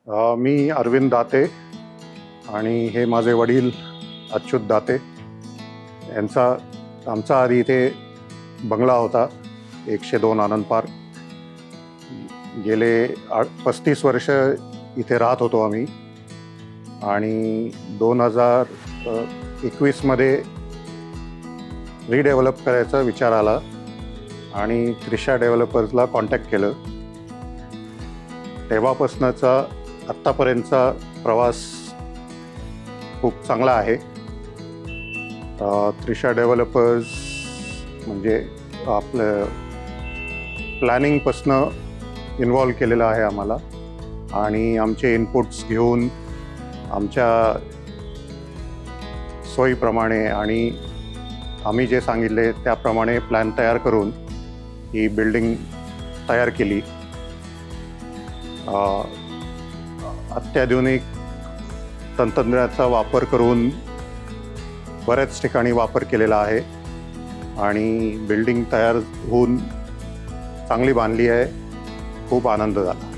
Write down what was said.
मी अरविंद दाते आणि हे माझे वडील अच्युत दाते यांचा आमचा आधी इथे बंगला होता 102 आनंद पार्क. गेले 35 वर्ष इथे राहत होतो आम्ही आणि 2021मध्ये रिडेव्हलप करायचा विचार आला आणि त्रिशा डेव्हलपर्सला कॉन्टॅक्ट केलं. तेव्हापासूनचा आत्तापर्यंतचा प्रवास खूप चांगला आहे. त्रिशा डेव्हलपर्स म्हणजे आपलं प्लॅनिंगपासनं इन्व्हॉल्व केलेलं आहे आम्हाला आणि आमचे इनपुट्स घेऊन आमच्या सोयीप्रमाणे आणि आम्ही जे सांगितले त्याप्रमाणे प्लॅन तयार करून ही बिल्डिंग तयार केली. अत्याधुनिक तंत्रज्ञानाचा वापर करून बऱ्याच ठिकाणी वापर केलेला आहे आणि बिल्डिंग तयार होऊन चांगली बांधली आहे. खूप आनंद झाला.